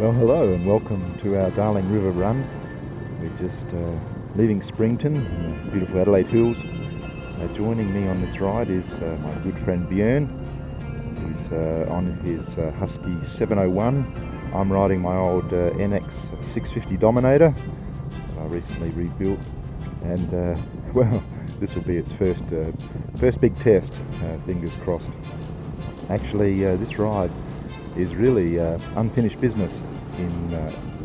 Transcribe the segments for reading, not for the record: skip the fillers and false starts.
Well, hello and welcome to our Darling River run. We're just leaving Springton in the beautiful Adelaide Hills. Joining me on this ride is my good friend Björn. He's on his Husky 701. I'm riding my old NX 650 Dominator that I recently rebuilt, and well, this will be its first big test, fingers crossed. Actually, this ride is really unfinished business. In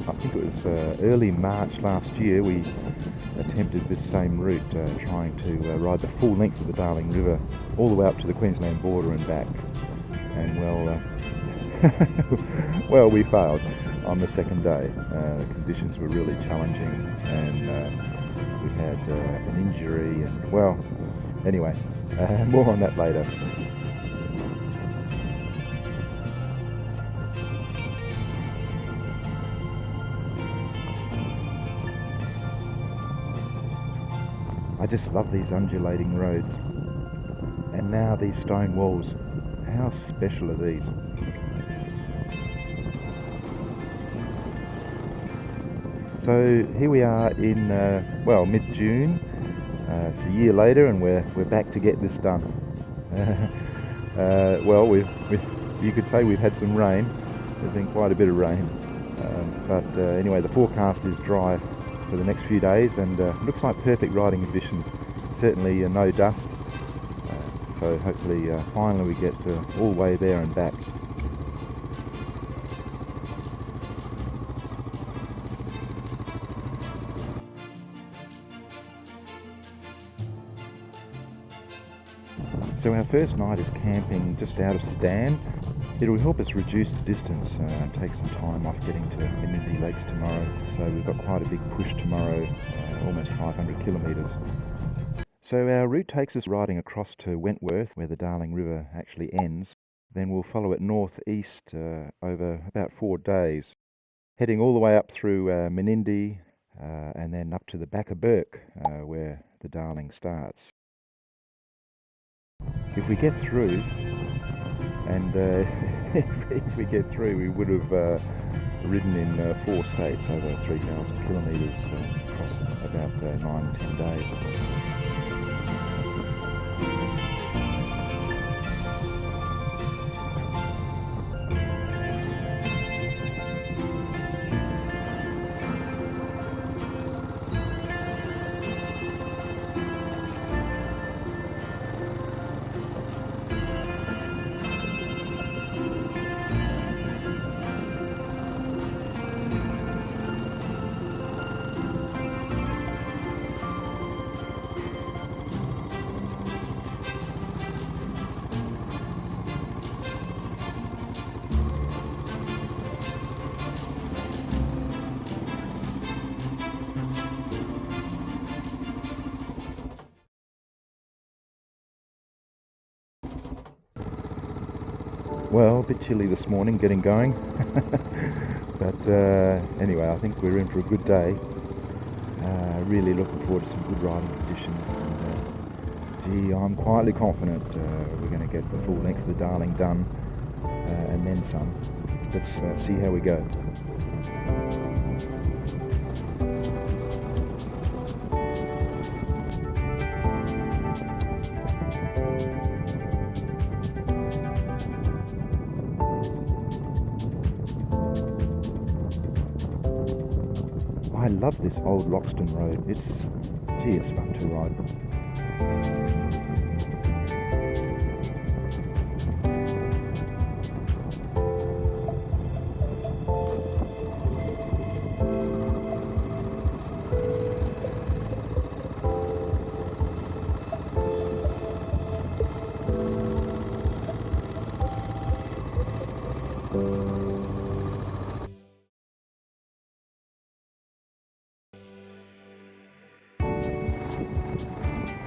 I think it was early March last year, we attempted this same route, trying to ride the full length of the Darling River all the way up to the Queensland border and back. And well, we failed on the second day. The conditions were really challenging, and we had an injury, and well, anyway, more on that later. I just love these undulating roads, and now these stone walls. How special are these? So here we are in well, mid-June. It's a year later, and we're back to get this done. Well, you could say we've had some rain. There's been quite a bit of rain, but anyway, the forecast is dry for the next few days, and looks like perfect riding conditions. Certainly no dust, so hopefully finally we get all the way there and back. So our first night is camping just out of Stan. It'll help us reduce the distance and take some time off getting to Menindee Lakes tomorrow. So we've got quite a big push tomorrow, almost 500 kilometres. So our route takes us riding across to Wentworth, where the Darling River actually ends. Then we'll follow it northeast over about 4 days, heading all the way up through Menindee and then up to the back of Bourke, where the Darling starts. If we get through, and if we get through, we would have ridden in 4 states over 3,000 kilometres across about 9-10 days. Well, a bit chilly this morning getting going, but anyway, I think we're in for a good day. Really looking forward to some good riding conditions, and gee, I'm quietly confident we're going to get the full length of the Darling done, and then some. Let's see how we go. I love this old Loxton road. It's fun to ride.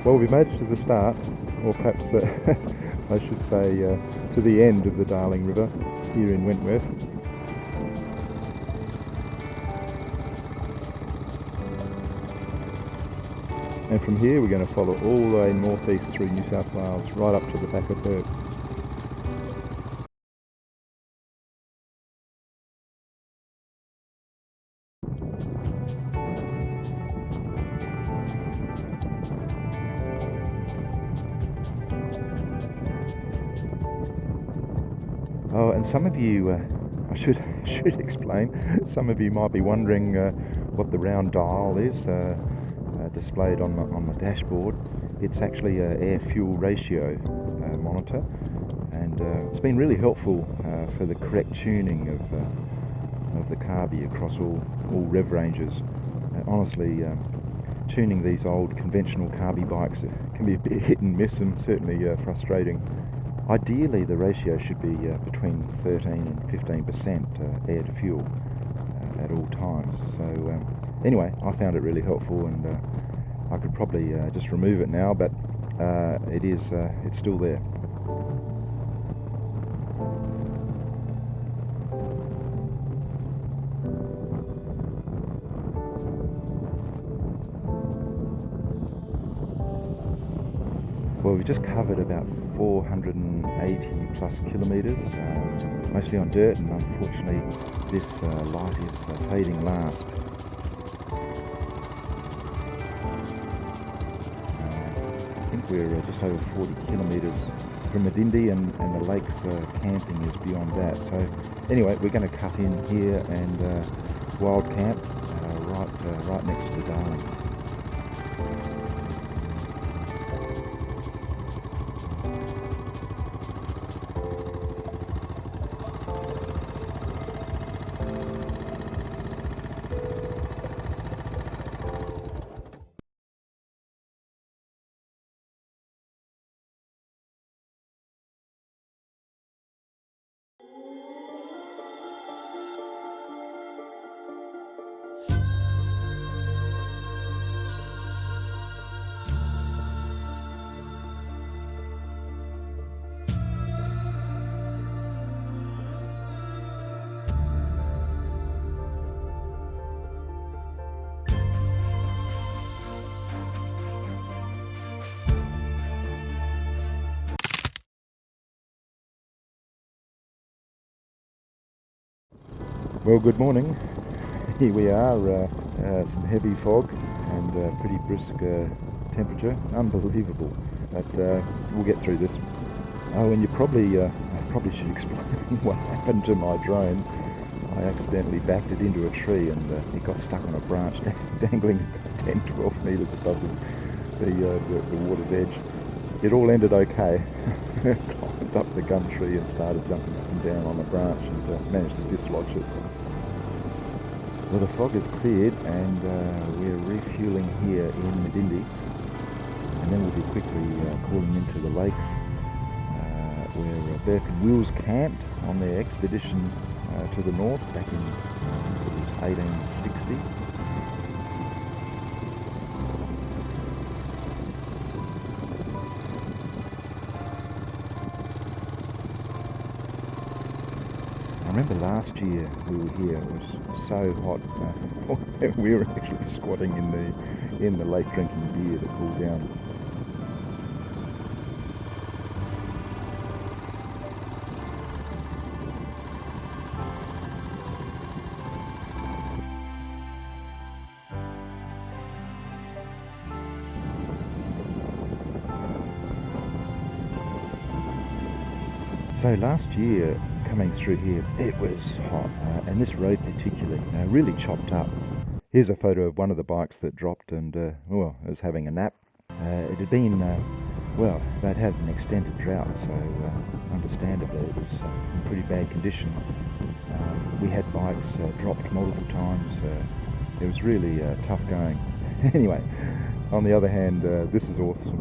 Well, we made it to the start, or perhaps I should say to the end of the Darling River here in Wentworth. And from here we're going to follow all the way northeast through New South Wales, right up to the back of Bourke. Oh, and some of you, I should explain, some of you might be wondering what the round dial is displayed on my dashboard. It's actually an air-fuel ratio monitor, and it's been really helpful for the correct tuning of the carby across all rev ranges. Honestly, tuning these old conventional carby bikes can be a bit hit and miss, and certainly frustrating. Ideally, the ratio should be between 13 and 15% air to fuel at all times. So anyway, I found it really helpful, and I could probably just remove it now, but it's still there. Well, we just covered about 480 plus kilometres, mostly on dirt, and unfortunately this light is fading last. I think we're just over 40 kilometres from Menindee, and the lakes camping is beyond that. So anyway, we're going to cut in here and wild camp right next to the Darling. Well, good morning. Here we are, some heavy fog and pretty brisk temperature. Unbelievable, but we'll get through this. Oh, and I probably should explain what happened to my drone. I accidentally backed it into a tree, and it got stuck on a branch dangling 10-12 metres above the water's edge. It all ended okay. Climbed up the gum tree and started jumping up and down on the branch, and managed to dislodge it. Well, the fog has cleared, and we're refuelling here in Menindee, and then we'll be quickly calling into the lakes where Bourke and Wills camped on their expedition to the north back in 1860. I remember last year we were here, it was so hot, we were actually squatting in the lake drinking beer that cooled down. So last year, coming through here, it was hot, and this road particularly really chopped up. Here's a photo of one of the bikes that dropped and it was having a nap. It had been, they'd had an extended drought, so understandably it was in pretty bad condition. We had bikes dropped multiple times. It was really tough going. Anyway, on the other hand, this is awesome.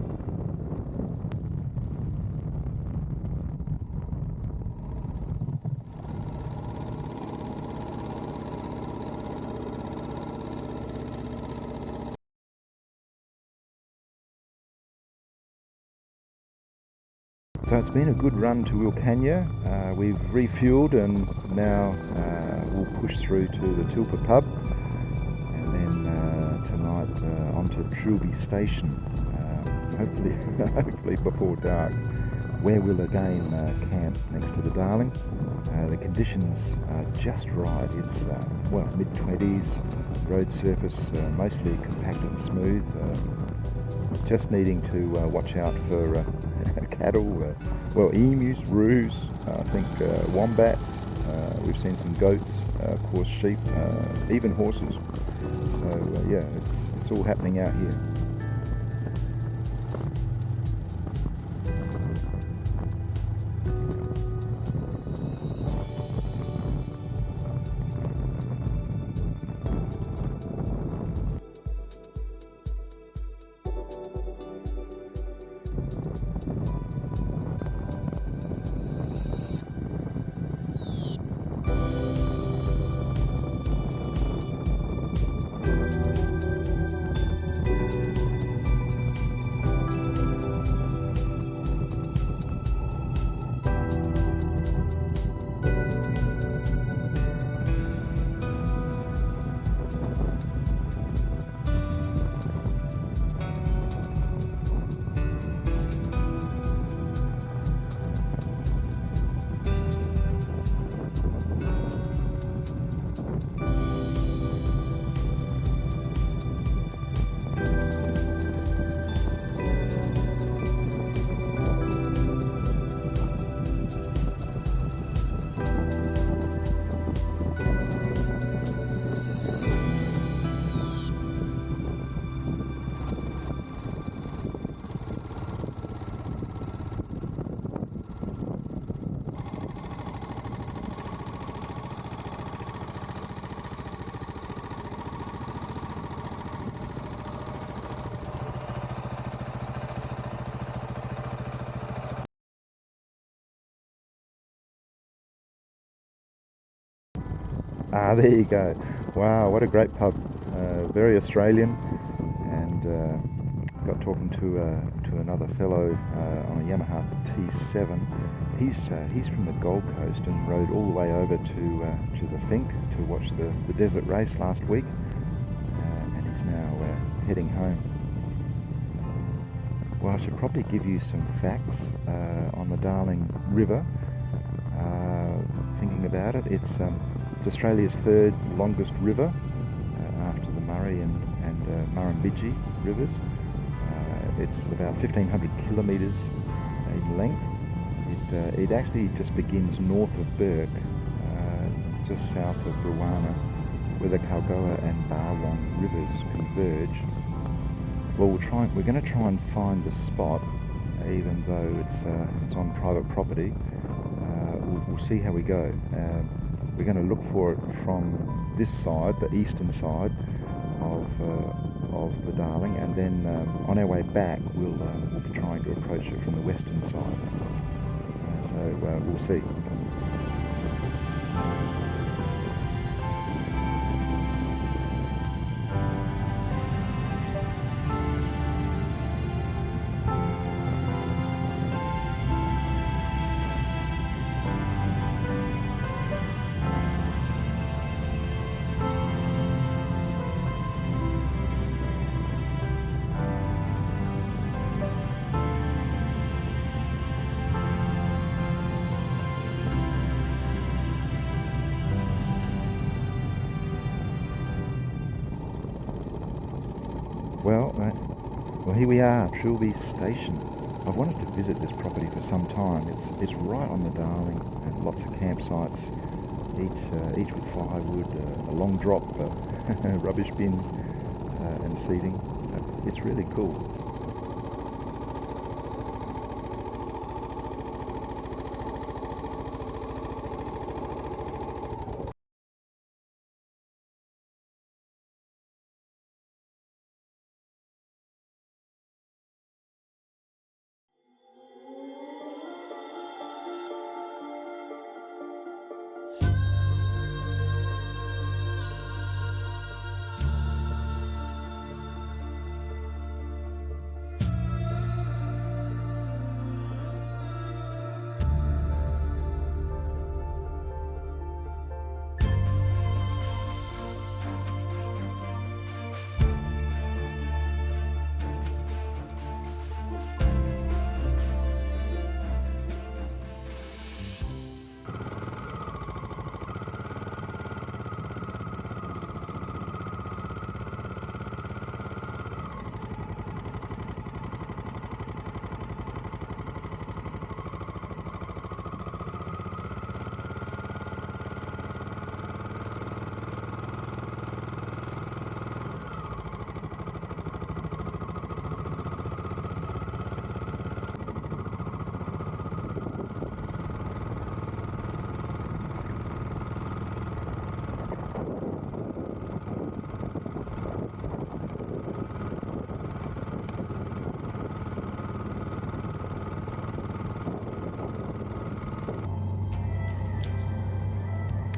So it's been a good run to Wilcannia. We've refueled, and now we'll push through to the Tilpa pub, and then tonight onto Trilby Station, hopefully before dark. where we'll again camp next to the Darling. The conditions are just right. It's well, mid-20s, road surface mostly compact and smooth, just needing to watch out for cattle, well, emus, roos, I think wombats, we've seen some goats, of course sheep, even horses. So yeah, it's all happening out here. Ah, there you go. Wow, what a great pub. Very Australian, and got talking to another fellow on a Yamaha T7. He's from the Gold Coast and rode all the way over to the Fink to watch the desert race last week, and he's now heading home. Well, I should probably give you some facts on the Darling River. Thinking about it, it's Australia's third longest river after the Murray and Murrumbidgee rivers. It's about 1,500 kilometres in length. It actually just begins north of Bourke, just south of Barwon, where the Kalgoa and Barwon rivers converge. Well, we're going to try and find the spot, even though it's on private property. We'll see how we go. We're going to look for it from this side, the eastern side of the Darling, and then on our way back we'll be trying to approach it from the western side. So we'll see. Well, here we are, Trilby Station. I've wanted to visit this property for some time. It's right on the Darling, and lots of campsites, each with firewood, a long drop, rubbish bins, and seating. It's really cool.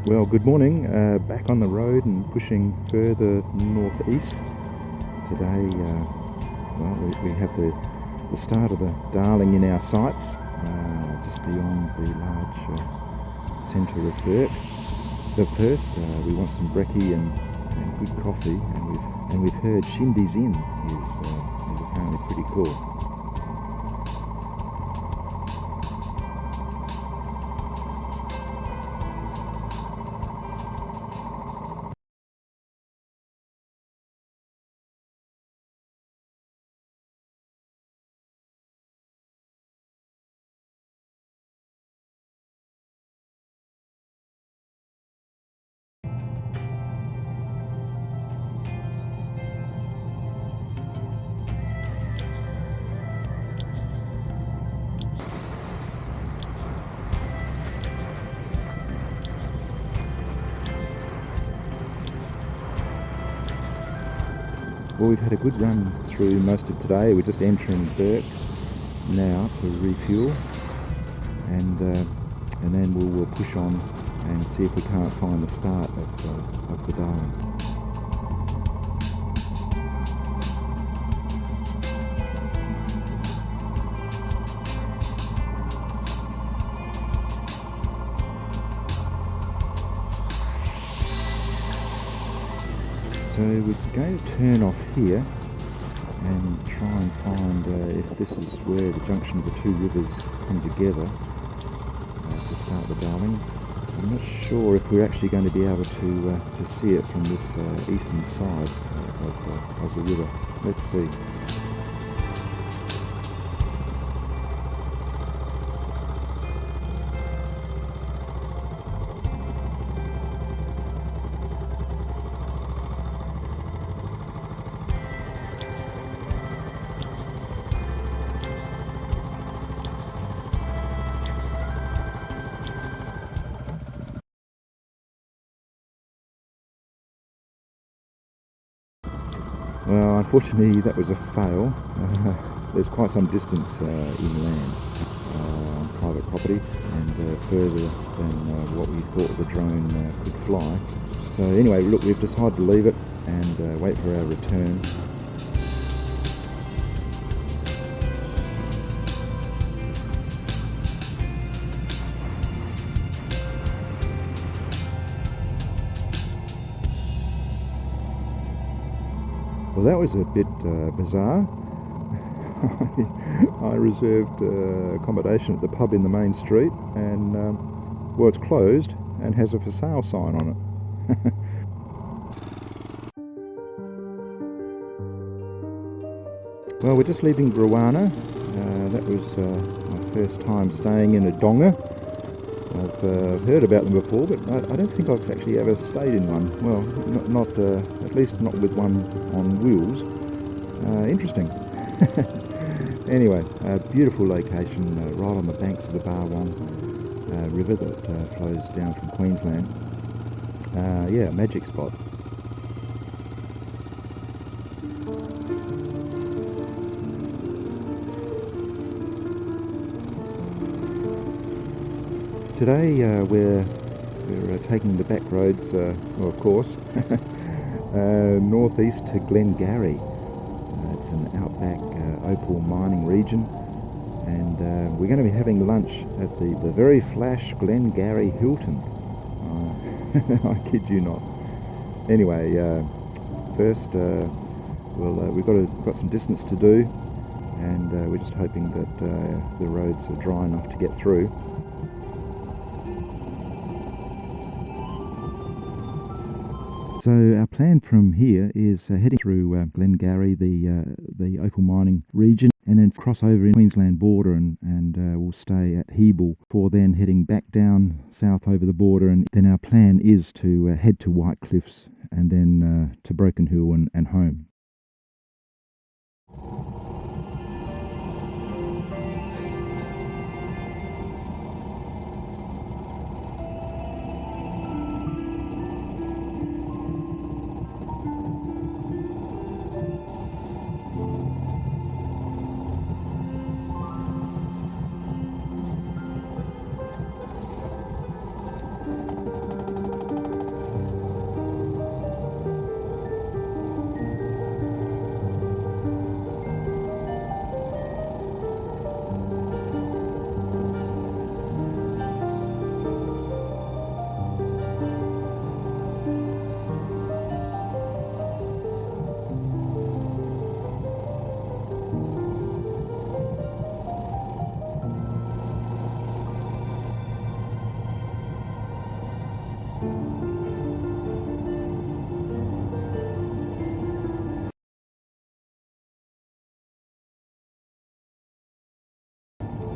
Well, good morning. Back on the road and pushing further northeast. Today, we have the start of the Darling in our sights, just beyond the large centre of Bourke. But first, we want some brekkie and good coffee, and we've heard Shindy's Inn is apparently pretty cool. Well, we've had a good run through most of today. We're just entering Bourke now to refuel, and then we'll push on and see if we can't find the start of the Darling. So we're going to turn off here and try and find if this is where the junction of the two rivers come together to start the Darling. I'm not sure if we're actually going to be able to see it from this eastern side of the river. Let's see. Well, unfortunately that was a fail. There's quite some distance inland on private property, and further than what we thought the drone could fly. So anyway, look, we've decided to leave it and wait for our return. Well, that was a bit bizarre. I reserved accommodation at the pub in the main street, and well, it's closed and has a for sale sign on it. Well, we're just leaving Barwon. That was my first time staying in a donga. I've heard about them before, but I don't think I've actually ever stayed in one. Well, not at least not with one on wheels. Interesting. Anyway, a beautiful location right on the banks of the Barwon River that flows down from Queensland. Yeah, magic spot. Today we're taking the back roads, well, of course, northeast to Glengarry. It's an outback opal mining region, and we're going to be having lunch at the very flash Glengarry Hilton. I kid you not. Anyway, first we've got some distance to do, and we're just hoping that the roads are dry enough to get through. So our plan from here is heading through Glengarry, the opal mining region, and then cross over in Queensland border, and we'll stay at Hebal before then heading back down south over the border, and then our plan is to head to White Cliffs and then to Broken Hill and home.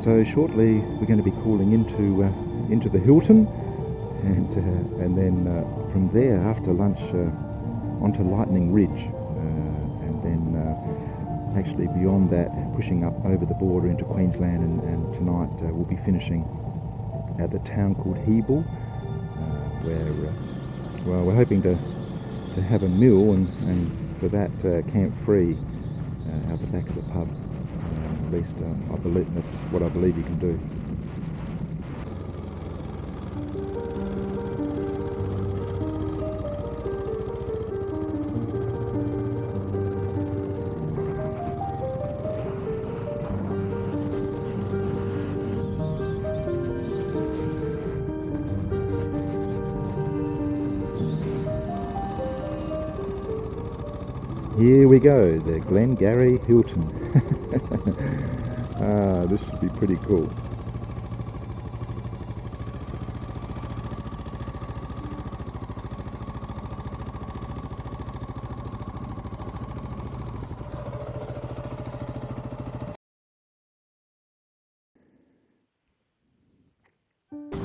So shortly we're going to be calling into the Hilton, and then from there after lunch onto Lightning Ridge, and then actually beyond that pushing up over the border into Queensland, and tonight we'll be finishing at the town called Hebal, where well, we're hoping to have a meal and for that camp free out the back of the pub. At least I believe that's what I believe you can do. Here we go, the Glengarry Hilton. This should be pretty cool.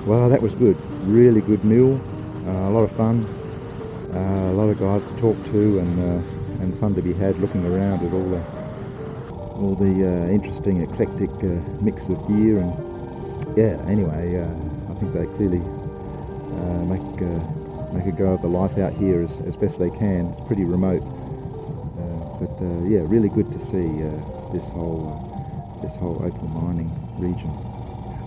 Well, that was good. Really good meal. A lot of fun. A lot of guys to talk to, and fun to be had looking around at all the interesting eclectic mix of gear. And yeah, anyway, I think they clearly make a go of the life out here as best they can. It's pretty remote, but yeah, really good to see this whole opal mining region.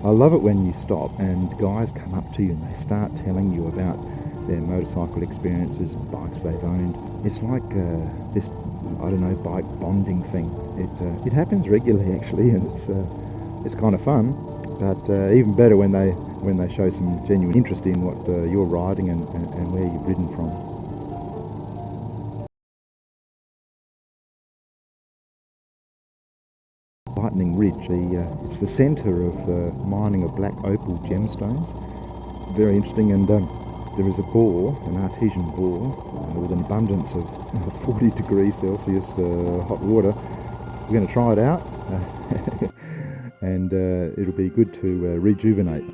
I love it when you stop and guys come up to you and they start telling you about their motorcycle experiences, bikes they've owned. It's like this, I don't know, bike bonding thing. It happens regularly actually, and it's kind of fun. But even better when they show some genuine interest in what you're riding and where you've ridden from. Lightning Ridge, it's the centre of the mining of black opal gemstones. Very interesting, and there is a bore, an artesian bore, with an abundance of 40 degrees Celsius hot water. We're going to try it out, and it'll be good to rejuvenate.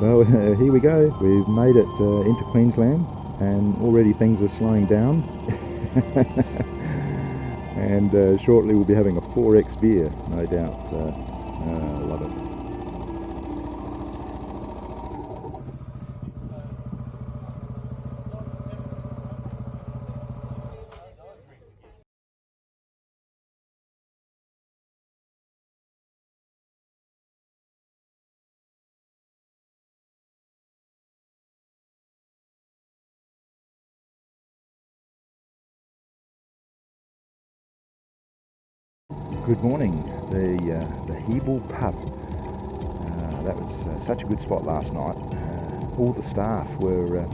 Well, here we go. We've made it into Queensland, and already things are slowing down. And shortly we'll be having a 4X beer, no doubt. I love it. Good morning. The Hebal pub. That was such a good spot last night. All the staff were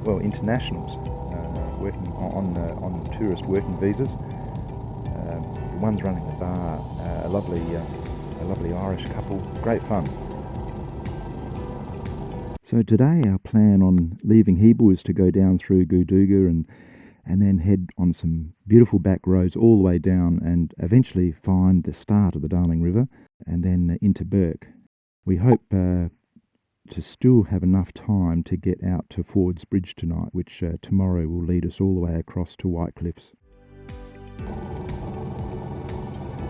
well, internationals working on tourist working visas. The ones running the bar, a lovely Irish couple. Great fun. So today our plan on leaving Hebal is to go down through Goodoogah and then head on some beautiful back roads all the way down and eventually find the start of the Darling River and then into Bourke. We hope to still have enough time to get out to Ford's Bridge tonight, which tomorrow will lead us all the way across to White Cliffs.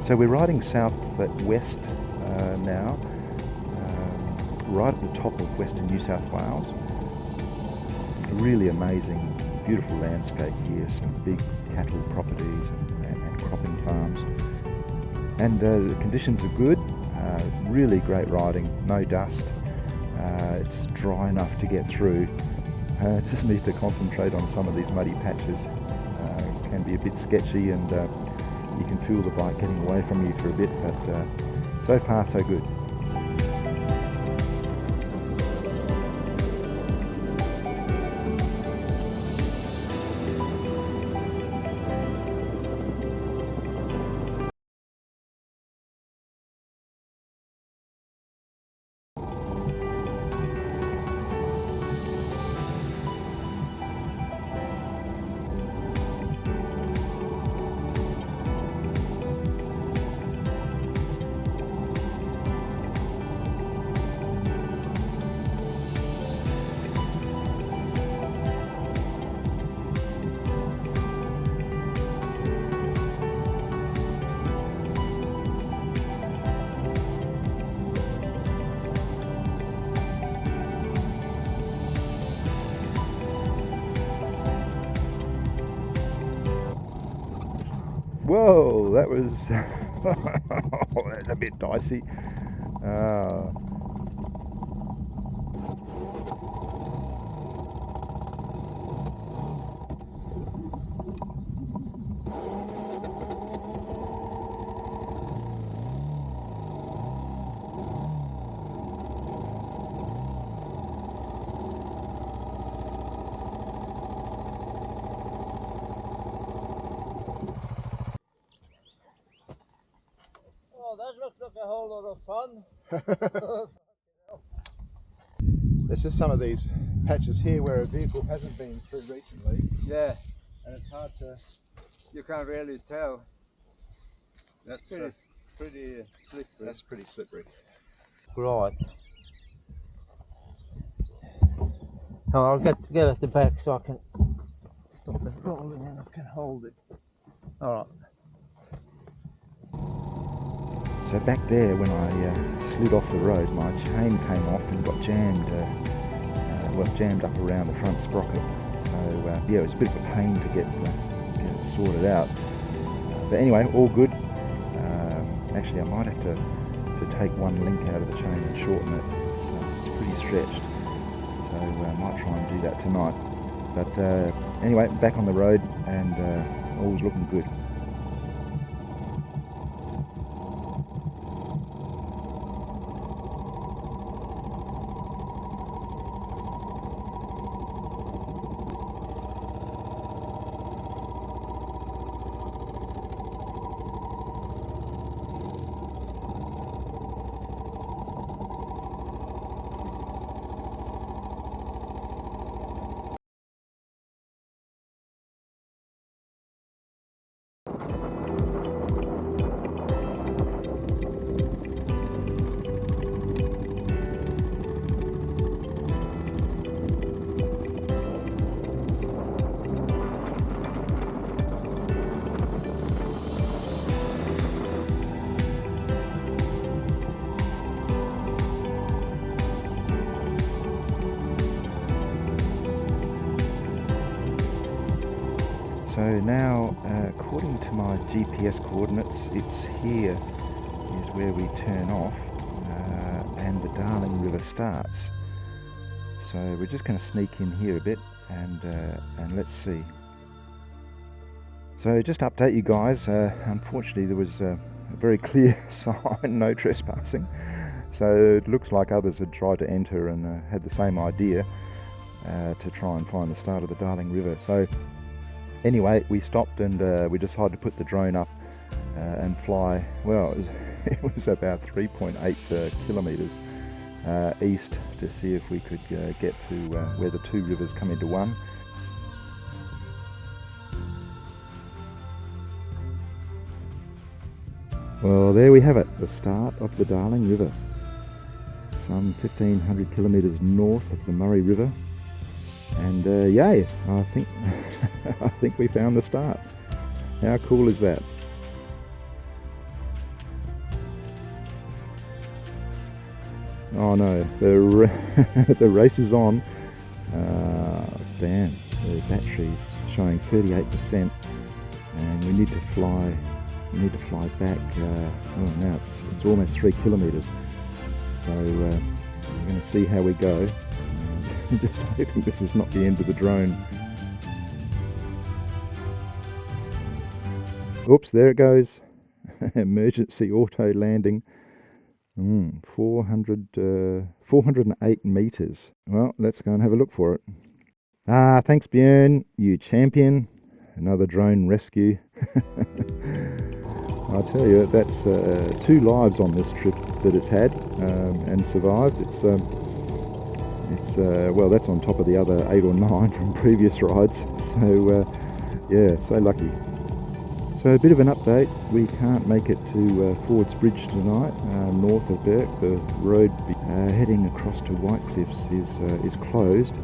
So we're riding south-west now, right at the top of Western New South Wales. Really amazing, beautiful landscape here, some big cattle properties and cropping farms. And the conditions are good, really great riding, no dust. It's dry enough to get through. Just need to concentrate on some of these muddy patches. It can be a bit sketchy, and you can feel the bike getting away from you for a bit, but so far so good. Whoa, that was that's a bit dicey. Oh, that looks like a whole lot of fun. There's just some of these patches here where a vehicle hasn't been through recently. Yeah, And it's hard to... you can't really tell. That's Pretty slippery. That's pretty slippery. Right. Oh, I'll get at the back so I can stop it rolling and I can hold it. Alright. So back there, when I slid off the road, my chain came off and got jammed, jammed up around the front sprocket. So yeah, it was a bit of a pain to get it sorted out. But anyway, all good. Actually, I might have to take one link out of the chain and shorten it. It's pretty stretched. So I might try and do that tonight. But anyway, back on the road and all's looking good. So now, according to my GPS coordinates, it's here is where we turn off and the Darling River starts. So we're just going to sneak in here a bit and let's see. So just to update you guys, unfortunately there was a very clear sign, no trespassing. So it looks like others had tried to enter and had the same idea to try and find the start of the Darling River. So anyway, we stopped and we decided to put the drone up and fly, well, it was about 3.8 kilometres east to see if we could get to where the two rivers come into one. Well, there we have it, the start of the Darling River. Some 1,500 kilometres north of the Murray River. And yay, I think I think we found the start. How cool is that? Oh no, the race is on. Damn, the battery's showing 38%, and we need to fly. We need to fly back. Oh, now it's almost 3 kilometres. So we're going to see how we go. Just hoping this is not the end of the drone. Oops, there it goes. Emergency auto landing. 408 metres. Well, let's go and have a look for it. Ah, thanks Björn, you champion. Another drone rescue. I tell you, that's 2 lives on this trip that it's had and survived. It's well, that's on top of the other 8 or 9 from previous rides. So yeah, so lucky. So a bit of an update. We can't make it to Ford's Bridge tonight, north of Bourke. The road heading across to White Cliffs is closed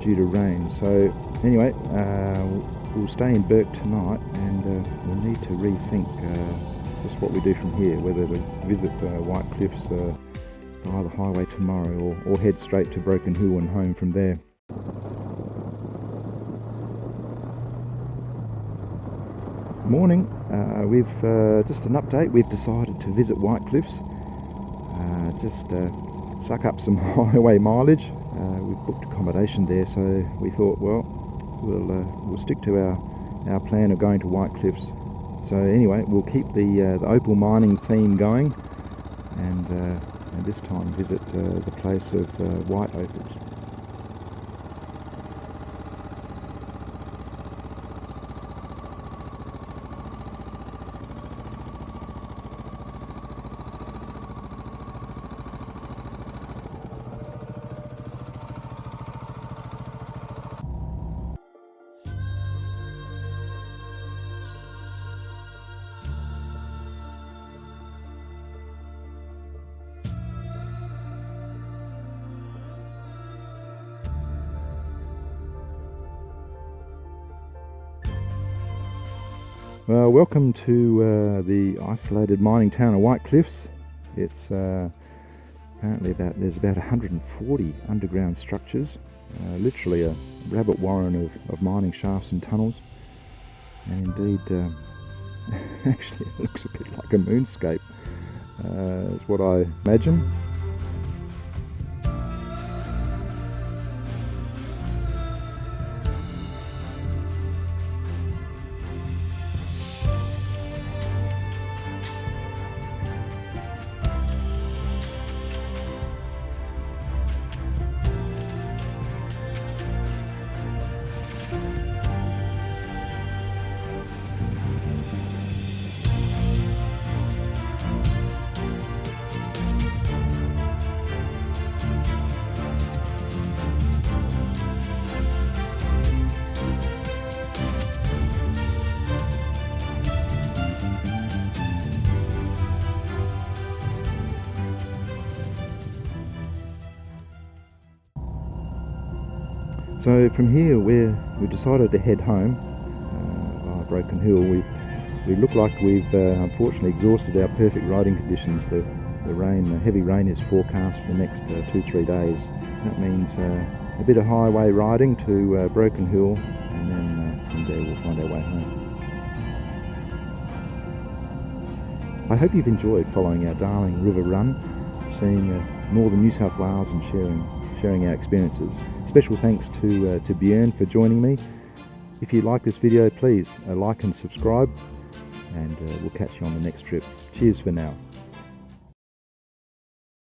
due to rain. So anyway, we'll stay in Bourke tonight, and we'll need to rethink just what we do from here. Whether to visit White Cliffs by the highway tomorrow, or head straight to Broken Hill and home from there. Morning. We've just an update. We've decided to visit White Cliffs. Just suck up some highway mileage. We've booked accommodation there, so we thought, well, we'll stick to our plan of going to White Cliffs. So anyway, we'll keep the opal mining theme going, and this time visit the place of white opals. Well, welcome to the isolated mining town of White Cliffs. It's apparently there's about 140 underground structures, literally a rabbit warren of mining shafts and tunnels. And indeed, actually it looks a bit like a moonscape, is what I imagine. So from here we decided to head home via Broken Hill. We look like we've unfortunately exhausted our perfect riding conditions. The heavy rain is forecast for the next 2-3 days. That means a bit of highway riding to Broken Hill, and then from there we'll find our way home. I hope you've enjoyed following our darling river run, seeing northern New South Wales and sharing our experiences. Special thanks to Björn for joining me. If you like this video, please like and subscribe, and we'll catch you on the next trip. Cheers for now.